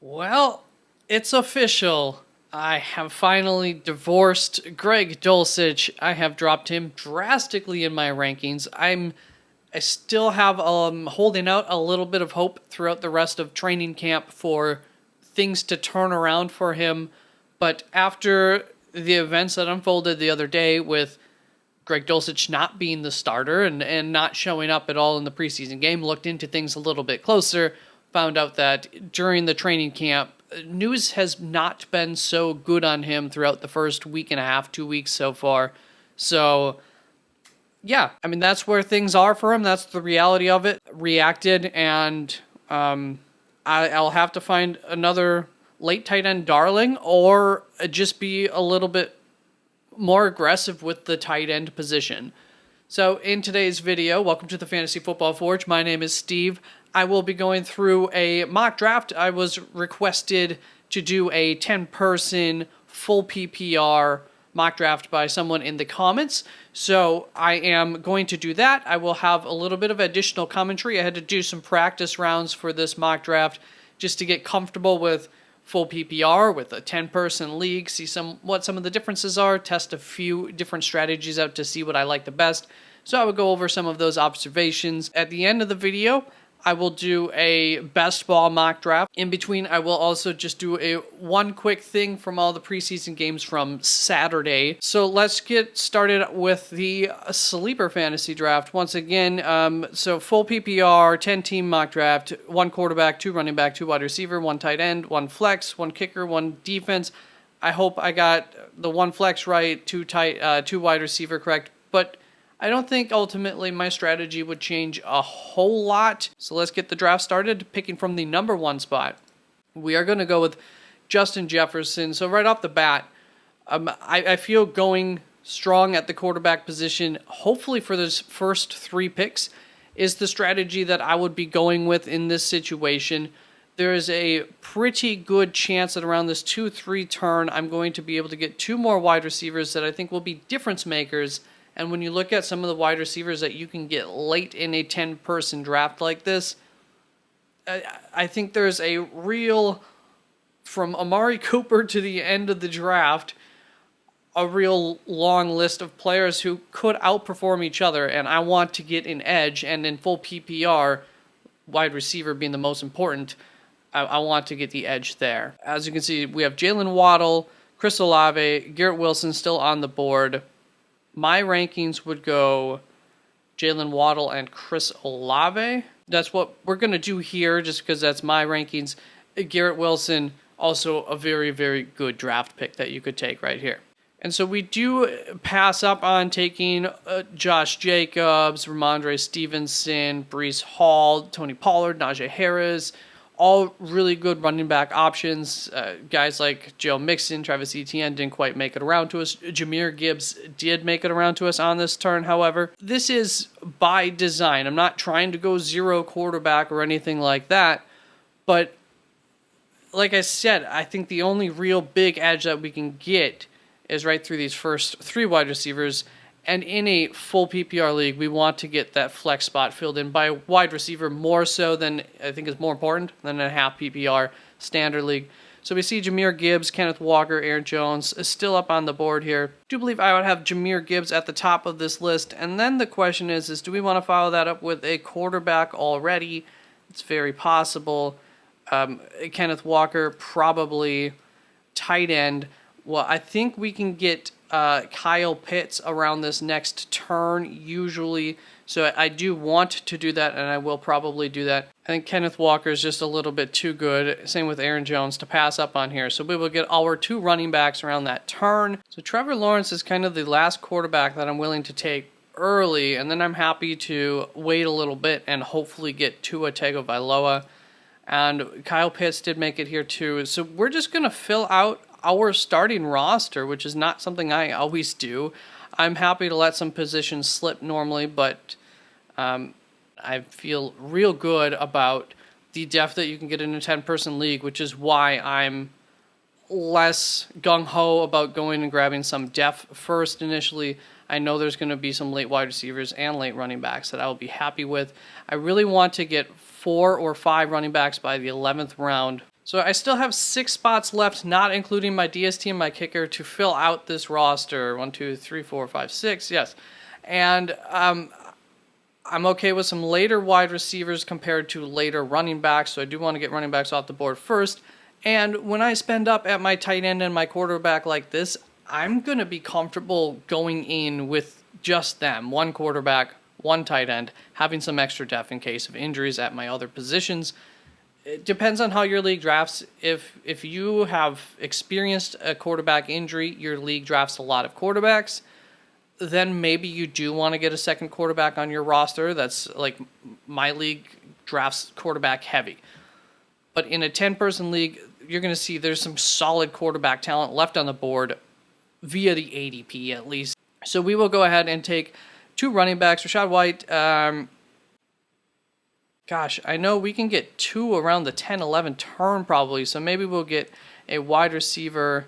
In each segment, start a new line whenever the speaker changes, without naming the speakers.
Well, it's official. I have finally divorced Greg Dulcich. I have dropped him drastically in my rankings. I still have holding out a little bit of hope throughout the rest of training camp for things to turn around for him. But after the events that unfolded the other day with Greg Dulcich not being the starter and not showing up at all in the preseason game, looked into things a little bit closer, found out that during the training camp, news has not been so good on him throughout the first week and a half, 2 weeks so far. So, yeah, I mean, that's where things are for him. That's the reality of it. Reacted, and I'll have to find another late tight end darling or just be a little bit more aggressive with the tight end position. So in today's video, welcome to the Fantasy Football Forge. My name is Steve. I will be going through a mock draft. I was requested to do a 10-person full PPR mock draft by someone in the comments. So I am going to do that. I will have a little bit of additional commentary. I had to do some practice rounds for this mock draft just to get comfortable with full PPR with a 10-person league, see what some of the differences are, test a few different strategies out to see what I like the best. So I will go over some of those observations. At the end of the video, I will do a best ball mock draft. In between, I will also just do one quick thing from all the preseason games from Saturday. So let's get started with the sleeper fantasy draft. Once again, so full PPR, 10-team mock draft, 1 quarterback, 2 running back, 2 wide receiver, 1 tight end, 1 flex, 1 kicker, 1 defense. I hope I got the 1 flex right, 2 wide receiver correct, but I don't think ultimately my strategy would change a whole lot. So let's get the draft started, picking from the number 1 spot. We are going to go with Justin Jefferson. So right off the bat, I feel going strong at the quarterback position, hopefully for those first 3 picks, is the strategy that I would be going with in this situation. There is a pretty good chance that around this 2-3 turn, I'm going to be able to get 2 more wide receivers that I think will be difference makers. And when you look at some of the wide receivers that you can get late in a 10-person draft like this, I think there's a real, from Amari Cooper to the end of the draft, a real long list of players who could outperform each other, and I want to get an edge, and in full PPR, wide receiver being the most important, I want to get the edge there. As you can see, we have Jalen Waddle, Chris Olave, Garrett Wilson still on the board. My rankings would go Jalen Waddle and Chris Olave. That's what we're going to do here just because that's my rankings. Garrett Wilson, also a very, very good draft pick that you could take right here. And so we do pass up on taking Josh Jacobs, Ramondre Stevenson, Breece Hall, Tony Pollard, Najee Harris, all really good running back options. Guys like Joe Mixon, Travis Etienne didn't quite make it around to us. Jahmyr Gibbs did make it around to us on this turn, however. This is by design. I'm not trying to go 0 quarterback or anything like that. But like I said, I think the only real big edge that we can get is right through these first 3 wide receivers. And in a full PPR league, we want to get that flex spot filled in by a wide receiver more so than, I think is more important than a half PPR standard league. So we see Jahmyr Gibbs, Kenneth Walker, Aaron Jones is still up on the board here. I do believe I would have Jahmyr Gibbs at the top of this list. And then the question is do we want to follow that up with a quarterback already? It's very possible. Kenneth Walker, probably. Tight end. Well, I think we can get Kyle Pitts around this next turn usually. So I do want to do that, and I will probably do that. I think Kenneth Walker is just a little bit too good. Same with Aaron Jones to pass up on here. So we will get our 2 running backs around that turn. So Trevor Lawrence is kind of the last quarterback that I'm willing to take early, and then I'm happy to wait a little bit and hopefully get Tua Tagovailoa. And Kyle Pitts did make it here too. So we're just going to fill out our starting roster, which is not something I always do. I'm happy to let some positions slip normally, but I feel real good about the depth that you can get in a 10-person league, which is why I'm less gung-ho about going and grabbing some depth first initially. I know there's going to be some late wide receivers and late running backs that I will be happy with. I really want to get 4 or 5 running backs by the 11th round. So I still have 6 spots left, not including my DST and my kicker, to fill out this roster. 1, 2, 3, 4, 5, 6, yes. And I'm okay with some later wide receivers compared to later running backs, so I do want to get running backs off the board first. And when I spend up at my tight end and my quarterback like this, I'm going to be comfortable going in with just them. One quarterback, one tight end, having some extra depth in case of injuries at my other positions. It depends on how your league drafts. If you have experienced a quarterback injury, your league drafts a lot of quarterbacks, then maybe you do want to get a second quarterback on your roster. That's like my league drafts quarterback heavy. But in a 10-person league, you're going to see there's some solid quarterback talent left on the board via the ADP at least. So we will go ahead and take 2 running backs. Rachaad White, gosh, I know we can get 2 around the 10-11 turn probably. So maybe we'll get a wide receiver.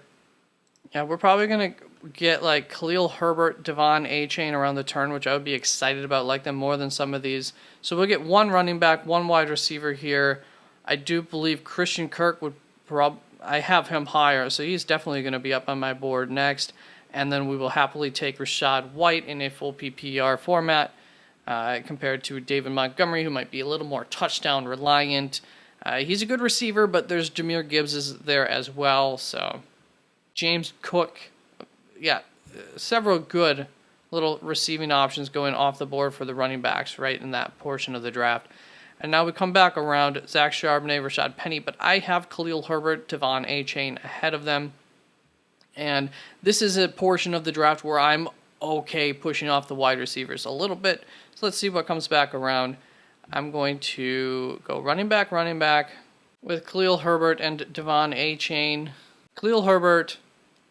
Yeah, we're probably going to get like Khalil Herbert, Devon A-Chain around the turn, which I would be excited about, like them more than some of these. So we'll get 1 running back, 1 wide receiver here. I do believe Christian Kirk would I have him higher, so he's definitely going to be up on my board next. And then we will happily take Rachaad White in a full PPR format compared to David Montgomery, who might be a little more touchdown reliant. He's a good receiver, but there's Jahmyr Gibbs is there as well. So James Cook, yeah, several good little receiving options going off the board for the running backs right in that portion of the draft. And now we come back around Zach Charbonnet, Rashad Penny, but I have Khalil Herbert, Devon A-Chain ahead of them. And this is a portion of the draft where I'm okay pushing off the wide receivers a little bit. So let's see what comes back around. I'm going to go running back with Khalil Herbert and Devon A-Chain. Khalil Herbert,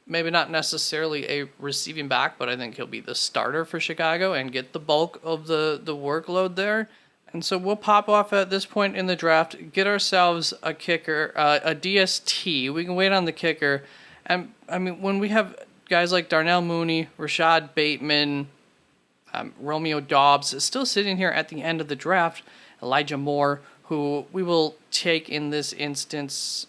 maybe not necessarily a receiving back, but I think he'll be the starter for Chicago and get the bulk of the workload there. And so we'll pop off at this point in the draft, get ourselves a kicker, a DST. We can wait on the kicker. And I mean, when we have guys like Darnell Mooney, Rashad Bateman, Romeo Doubs still sitting here at the end of the draft, Elijah Moore, who we will take in this instance.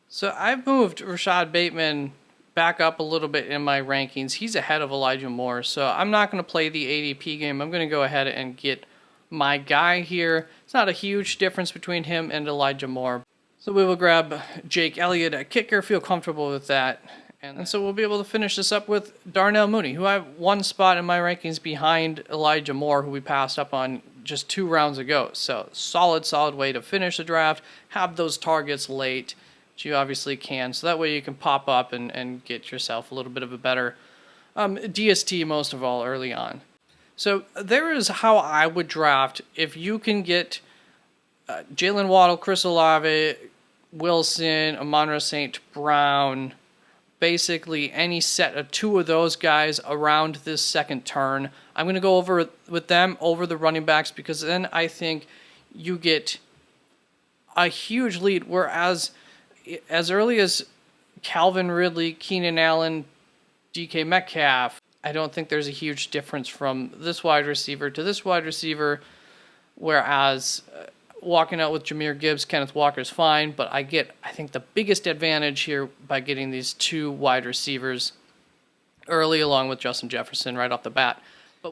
So I've moved Rashad Bateman back up a little bit in my rankings. He's ahead of Elijah Moore, so I'm not going to play the ADP game. I'm going to go ahead and get my guy here. It's not a huge difference between him and Elijah Moore. So we will grab Jake Elliott at kicker, feel comfortable with that. And so we'll be able to finish this up with Darnell Mooney, who I have 1 spot in my rankings behind Elijah Moore, who we passed up on just 2 rounds ago. So solid way to finish the draft. Have those targets late, which you obviously can. So that way you can pop up and get yourself a little bit of a better DST most of all early on. So there is how I would draft. If you can get Jalen Waddle, Chris Olave, Wilson, Amon-Ra St. Brown, basically any set of 2 of those guys around this second turn, I'm going to go over with them over the running backs, because then I think you get a huge lead. Whereas as early as Calvin Ridley, Keenan Allen, DK Metcalf, I don't think there's a huge difference from this wide receiver to this wide receiver, whereas walking out with Jahmyr Gibbs, Kenneth Walker's fine, but I think the biggest advantage here by getting these 2 wide receivers early along with Justin Jefferson right off the bat.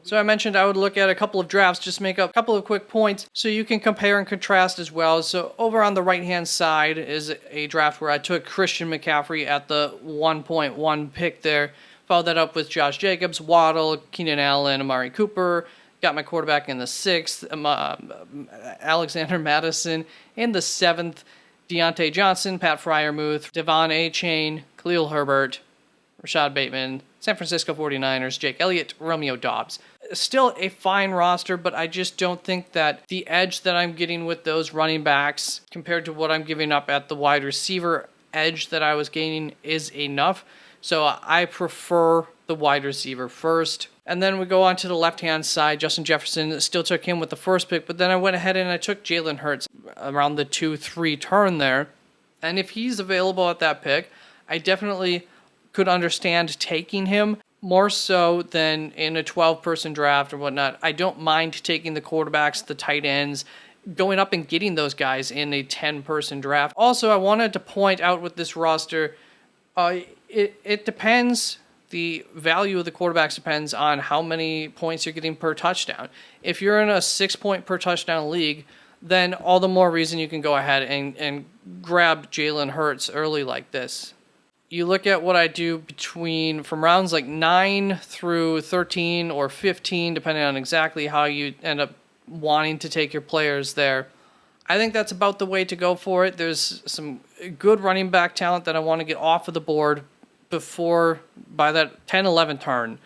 So I mentioned I would look at a couple of drafts, just make up a couple of quick points so you can compare and contrast as well. So over on the right-hand side is a draft where I took Christian McCaffrey at the 1.1 pick there. Followed that up with Josh Jacobs, Waddle, Keenan Allen, Amari Cooper. Got my quarterback in the 6th, Alexander Madison in the 7th, Deontay Johnson, Pat Freiermuth, Devon A-Chain, Khalil Herbert, Rashad Bateman, San Francisco 49ers, Jake Elliott, Romeo Doubs. Still a fine roster, but I just don't think that the edge that I'm getting with those running backs compared to what I'm giving up at the wide receiver edge that I was gaining is enough. So I prefer the wide receiver first. And then we go on to the left-hand side. Justin Jefferson still took him with the first pick, but then I went ahead and I took Jalen Hurts around the 2-3 turn there. And if he's available at that pick, I definitely could understand taking him more so than in a 12-person draft or whatnot. I don't mind taking the quarterbacks, the tight ends, going up and getting those guys in a 10-person draft. Also, I wanted to point out with this roster, it depends. The value of the quarterbacks depends on how many points you're getting per touchdown. If you're in a 6-point per touchdown league, then all the more reason you can go ahead and grab Jalen Hurts early like this. You look at what I do from rounds like 9 through 13 or 15, depending on exactly how you end up wanting to take your players there. I think that's about the way to go for it. There's some good running back talent that I want to get off of the board by that 10-11 turn.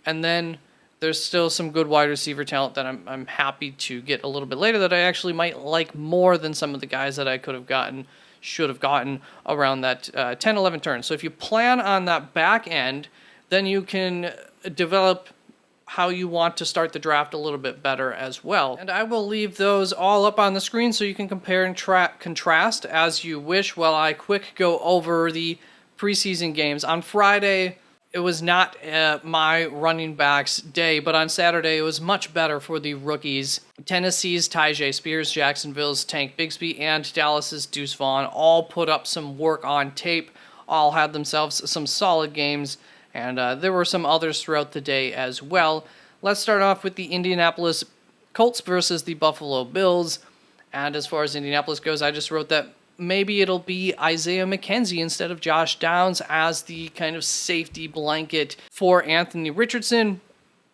And then there's still some good wide receiver talent that I'm happy to get a little bit later that I actually might like more than some of the guys that I should have gotten around that 10-11 turn. So if you plan on that back end, then you can develop how you want to start the draft a little bit better as well. And I will leave those all up on the screen so you can compare and contrast as you wish while I quick go over the preseason games. On Friday, it was not my running backs day, but on Saturday, it was much better for the rookies. Tennessee's Tyjae Spears, Jacksonville's Tank Bigsby, and Dallas's Deuce Vaughn all put up some work on tape, all had themselves some solid games, and there were some others throughout the day as well. Let's start off with the Indianapolis Colts versus the Buffalo Bills. And as far as Indianapolis goes, I just wrote that maybe it'll be Isaiah McKenzie instead of Josh Downs as the kind of safety blanket for Anthony Richardson.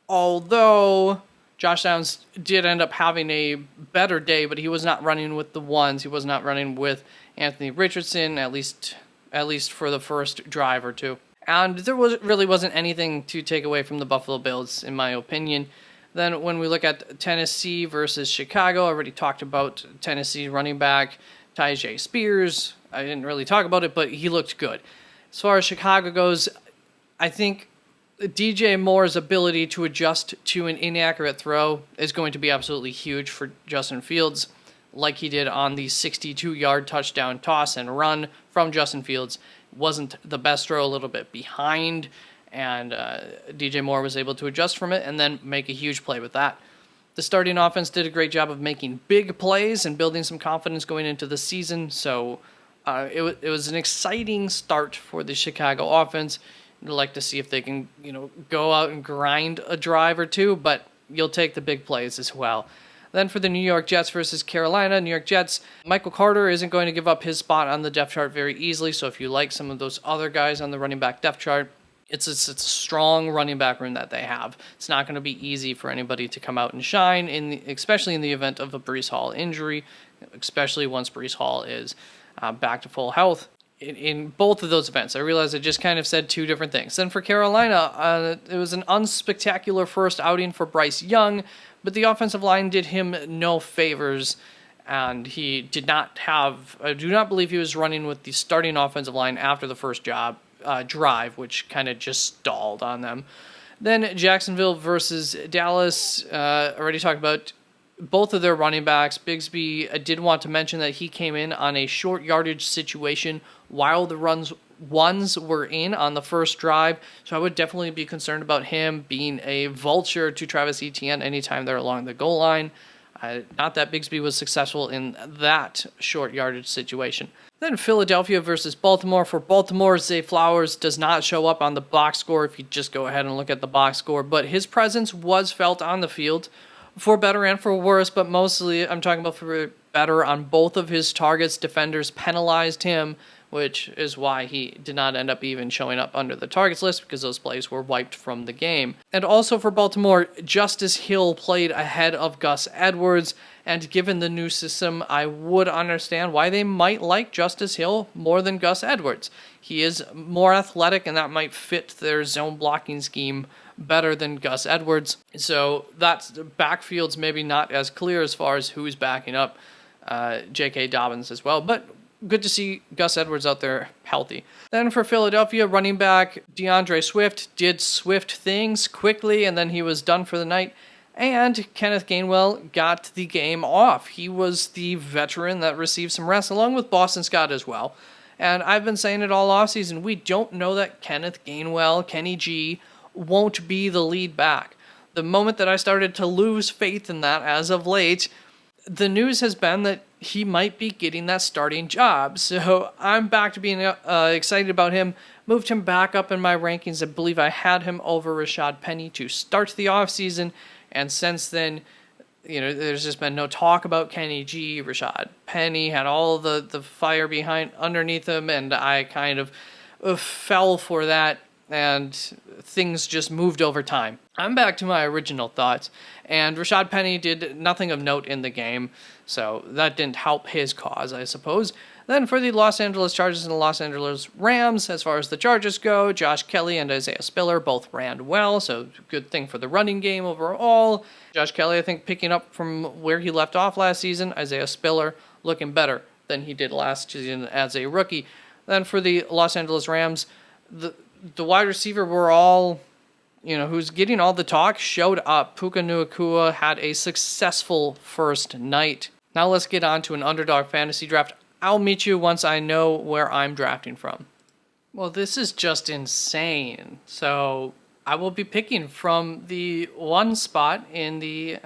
Although Josh Downs did end up having a better day, but he was not running with the ones. He was not running with Anthony Richardson, at least for the first drive or two. And there really wasn't anything to take away from the Buffalo Bills, in my opinion. Then when we look at Tennessee versus Chicago, I already talked about Tennessee running back Tyjae Spears. I didn't really talk about it, but he looked good. As far as Chicago goes, I think DJ Moore's ability to adjust to an inaccurate throw is going to be absolutely huge for Justin Fields, like he did on the 62-yard touchdown toss and run from Justin Fields. Wasn't the best throw, a little bit behind, and DJ Moore was able to adjust from it and then make a huge play with that. The starting offense did a great job of making big plays and building some confidence going into the season, so it was an exciting start for the Chicago offense. I'd like to see if they can go out and grind a drive or two, but you'll take the big plays as well. Then for the New York Jets versus Carolina, New York Jets, Michael Carter isn't going to give up his spot on the depth chart very easily, so if you like some of those other guys on the running back depth chart, it's a strong running back room that they have. It's not going to be easy for anybody to come out and shine, especially in the event of a Breece Hall injury, especially once Breece Hall is back to full health. In both of those events, I realized I just kind of said two different things. Then for Carolina, it was an unspectacular first outing for Bryce Young, but the offensive line did him no favors, and he did not have... I do not believe he was running with the starting offensive line after the first drive, which kind of just stalled on them. Then Jacksonville versus Dallas, already talked about both of their running backs. Bigsby, I did want to mention that he came in on a short yardage situation while the ones were in on the first drive, so I would definitely be concerned about him being a vulture to Travis Etienne anytime they're along the goal line. Not that Bigsby was successful in that short yardage situation. Then Philadelphia versus Baltimore. For Baltimore, Zay Flowers does not show up on the box score if you just go ahead and look at the box score, but his presence was felt on the field for better and for worse, but mostly I'm talking about for better on both of his targets. Defenders penalized him, which is why he did not end up even showing up under the targets list because those plays were wiped from the game. And also for Baltimore, Justice Hill played ahead of Gus Edwards, and given the new system, I would understand why they might like Justice Hill more than Gus Edwards. He is more athletic, and that might fit their zone blocking scheme better than Gus Edwards. So that's backfield's maybe not as clear as far as who's backing up J.K. Dobbins as well, but good to see Gus Edwards out there healthy. Then for Philadelphia, running back DeAndre Swift did Swift things quickly, and then he was done for the night. And Kenneth Gainwell got the game off. He was the veteran that received some rest, along with Boston Scott as well. And I've been saying it all offseason. We don't know that Kenneth Gainwell, Kenny G, won't be the lead back. The moment that I started to lose faith in that as of late, the news has been that he might be getting that starting job. So I'm back to being excited about him. Moved him back up in my rankings. I believe I had him over Rashad Penny to start the offseason. And since then, there's just been no talk about Kenny G. Rashad Penny had all the fire underneath him, and I kind of fell for that, and things just moved over time. I'm back to my original thoughts, and Rashad Penny did nothing of note in the game, so that didn't help his cause, I suppose. Then for the Los Angeles Chargers and the Los Angeles Rams, as far as the Chargers go, Josh Kelly and Isaiah Spiller both ran well, so good thing for the running game overall. Josh Kelly, I think, picking up from where he left off last season. Isaiah Spiller looking better than he did last season as a rookie. Then for the Los Angeles Rams, the wide receiver were all, who's getting all the talk, showed up. Puka Nacua had a successful first night. Now let's get on to an underdog fantasy draft. I'll meet you once I know where I'm drafting from. Well, this is just insane. So I will be picking from the 1 spot in the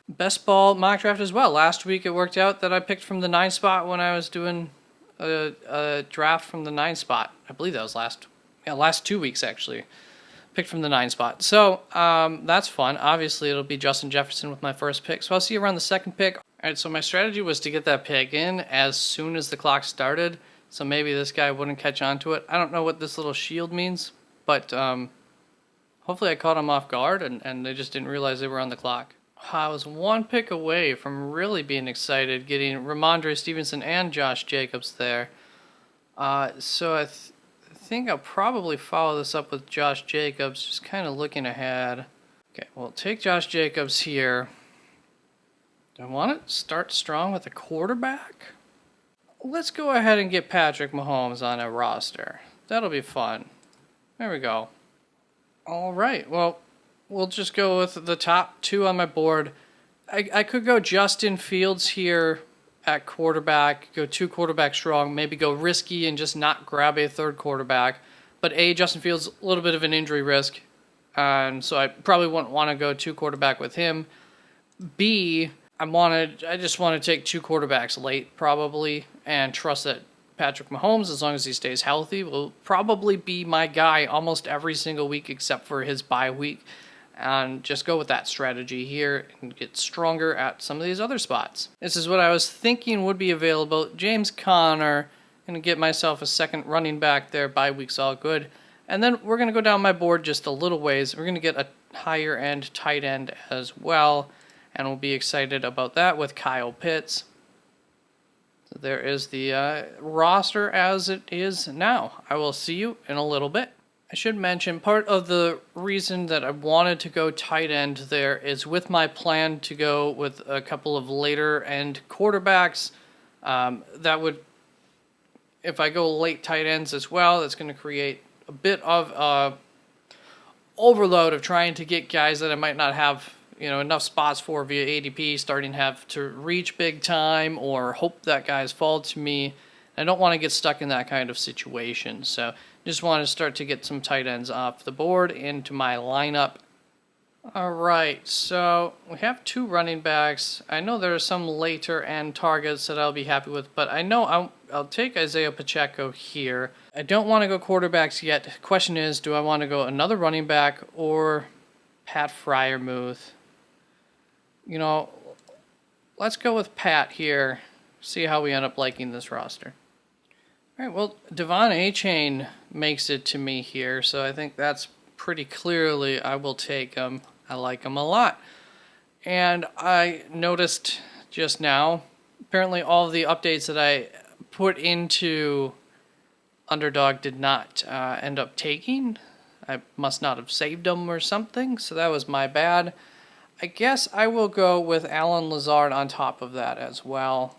best ball mock draft as well. Last week it worked out that I picked from the 9 spot when I was doing a draft from the 9 spot. I believe that was last 2 weeks actually. Picked from the 9 spot. So that's fun. Obviously it'll be Justin Jefferson with my first pick. So I'll see you around the second pick. All right, so my strategy was to get that pick in as soon as the clock started, so maybe this guy wouldn't catch on to it. I don't know what this little shield means, but hopefully I caught him off guard and they just didn't realize they were on the clock. I was 1 pick away from really being excited, getting Ramondre Stevenson and Josh Jacobs there. So I think I'll probably follow this up with Josh Jacobs, just kind of looking ahead. Okay, well, take Josh Jacobs here. Do I want to start strong with a quarterback? Let's go ahead and get Patrick Mahomes on a roster. That'll be fun. There we go. All right, well, we'll just go with the top 2 on my board. I could go Justin Fields here at quarterback, go 2 quarterback strong, maybe go risky and just not grab a 3rd quarterback. But A, Justin Fields, a little bit of an injury risk, and so I probably wouldn't want to go 2 quarterback with him. B, I just want to take 2 quarterbacks late, probably, and trust that Patrick Mahomes, as long as he stays healthy, will probably be my guy almost every single week except for his bye week. And just go with that strategy here and get stronger at some of these other spots. This is what I was thinking would be available. James Conner, going to get myself a 2nd running back there. Bye week's all good. And then we're going to go down my board just a little ways. We're going to get a higher end tight end as well. And we'll be excited about that with Kyle Pitts. So there is the roster as it is now. I will see you in a little bit. I should mention, part of the reason that I wanted to go tight end there is with my plan to go with a couple of later end quarterbacks. That would, if I go late tight ends as well, that's going to create a bit of overload of trying to get guys that I might not have enough spots for via ADP, starting to have to reach big time or hope that guys fall to me. I don't want to get stuck in that kind of situation. So just want to start to get some tight ends off the board into my lineup. All right, so we have 2 running backs. I know there are some later end targets that I'll be happy with, but I know I'll take Isaiah Pacheco here. I don't want to go quarterbacks yet. The question is, do I want to go another running back or Pat Freiermuth? Let's go with Pat here. See how we end up liking this roster. All right, well, Devon Achane makes it to me here, so I think that's pretty clearly I will take him. I like him a lot. And I noticed just now, apparently all of the updates that I put into Underdog did not end up taking. I must not have saved them or something, so that was my bad. I guess I will go with Alan Lazard on top of that as well.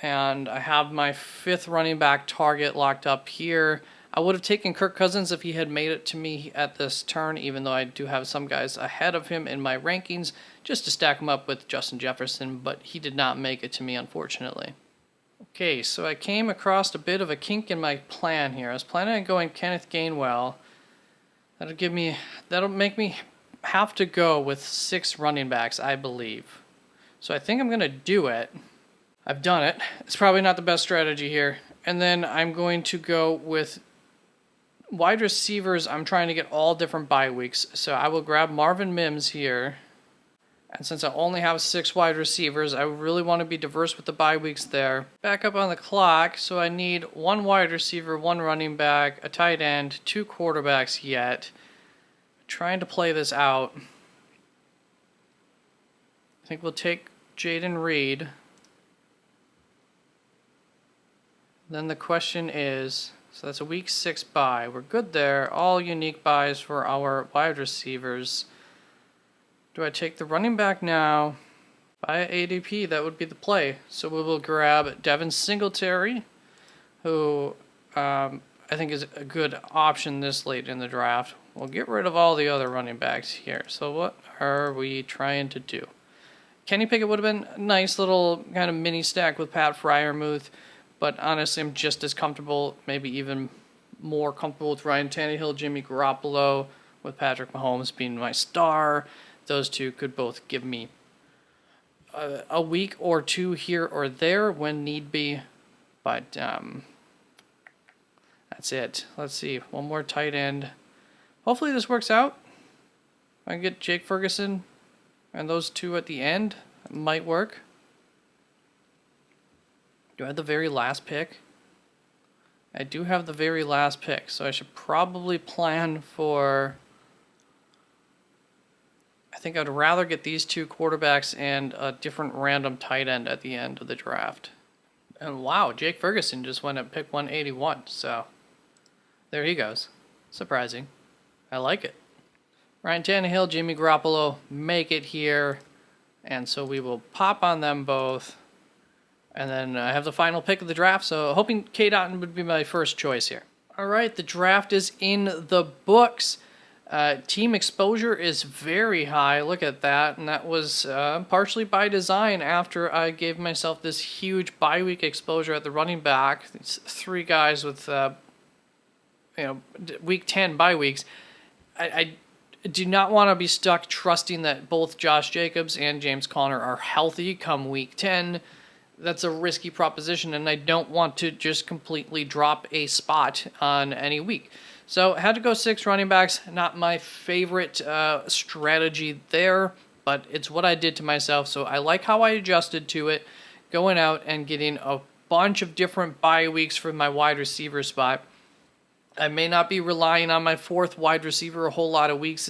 And I have my 5th running back target locked up here. I would have taken Kirk Cousins if he had made it to me at this turn, even though I do have some guys ahead of him in my rankings, just to stack him up with Justin Jefferson, but he did not make it to me, unfortunately. Okay, so I came across a bit of a kink in my plan here. I was planning on going Kenneth Gainwell. That'll make me have to go with 6 running backs, I believe. So I think I'm going to do it. I've done it. It's probably not the best strategy here. And then I'm going to go with wide receivers. I'm trying to get all different bye weeks. So I will grab Marvin Mims here. And since I only have 6 wide receivers, I really want to be diverse with the bye weeks there. Back up on the clock, so I need 1 wide receiver, 1 running back, a tight end, 2 quarterbacks yet. Trying to play this out. I think we'll take Jaden Reed. Then the question is, so that's a week 6 bye. We're good there. All unique buys for our wide receivers. Do I take the running back now? By ADP, that would be the play. So we will grab Devin Singletary, who I think is a good option this late in the draft. We'll get rid of all the other running backs here. So what are we trying to do? Kenny Pickett would have been a nice little kind of mini stack with Pat Freiermuth, but honestly, I'm just as comfortable, maybe even more comfortable with Ryan Tannehill, Jimmy Garoppolo, with Patrick Mahomes being my star. Those two could both give me a week or 2 here or there when need be. But that's it. Let's see. 1 more tight end. Hopefully this works out. I can get Jake Ferguson and those 2 at the end. It might work. Do I have the very last pick? I do have the very last pick, so I should probably plan for... I think I'd rather get these 2 quarterbacks and a different random tight end at the end of the draft. And wow, Jake Ferguson just went at pick 181, so there he goes. Surprising. I like it. Ryan Tannehill, Jimmy Garoppolo make it here, and so we will pop on them both. And then I have the final pick of the draft, so hoping K. Dotton would be my first choice here. All right, the draft is in the books. Team exposure is very high. Look at that. And that was partially by design after I gave myself this huge bye week exposure at the running back. These 3 guys with, week 10 bye weeks. I do not want to be stuck trusting that both Josh Jacobs and James Conner are healthy come week 10. That's a risky proposition, and I don't want to just completely drop a spot on any week. So I had to go 6 running backs. Not my favorite strategy there, but it's what I did to myself. So I like how I adjusted to it, going out and getting a bunch of different bye weeks for my wide receiver spot. I may not be relying on my 4th wide receiver a whole lot of weeks.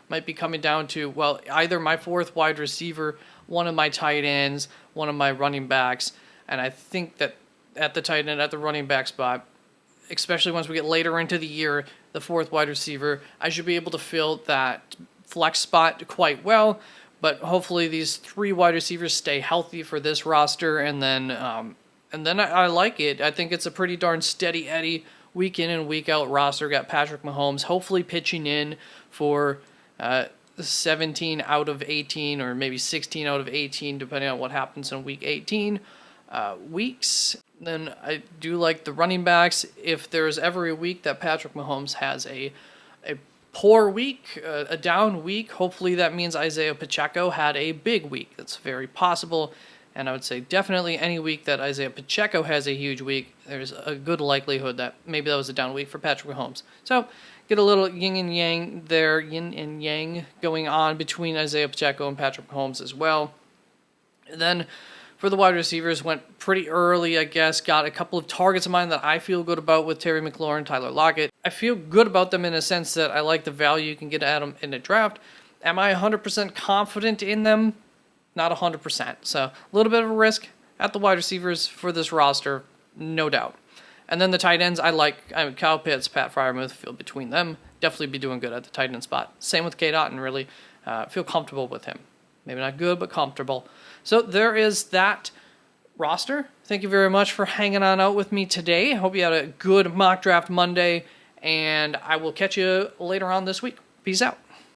Might be coming down to, well, either my 4th wide receiver, one of my tight ends, one of my running backs, and I think that at the tight end, at the running back spot, especially once we get later into the year, the 4th wide receiver, I should be able to fill that flex spot quite well. But hopefully these 3 wide receivers stay healthy for this roster, and then I like it. I think it's a pretty darn steady Eddie week in and week out roster. Got Patrick Mahomes hopefully pitching in for 17 out of 18, or maybe 16 out of 18, depending on what happens in week 18 weeks. Then I do like the running backs. If there's ever a week that Patrick Mahomes has a poor week, a down week, hopefully that means Isaiah Pacheco had a big week. That's very possible. And I would say definitely any week that Isaiah Pacheco has a huge week, there's a good likelihood that maybe that was a down week for Patrick Mahomes. So get a little yin and yang there, yin and yang going on between Isaiah Pacheco and Patrick Mahomes as well. And then for the wide receivers, went pretty early, I guess. Got a couple of targets of mine that I feel good about with Terry McLaurin, Tyler Lockett. I feel good about them in a sense that I like the value you can get at them in the draft. Am I 100% confident in them? Not 100%. So a little bit of a risk at the wide receivers for this roster, no doubt. And then the tight ends, Kyle Pitts, Pat Freiermuth, feel between them. Definitely be doing good at the tight end spot. Same with K. Dotton, really. Feel comfortable with him. Maybe not good, but comfortable. So there is that roster. Thank you very much for hanging on out with me today. Hope you had a good mock draft Monday, and I will catch you later on this week. Peace out.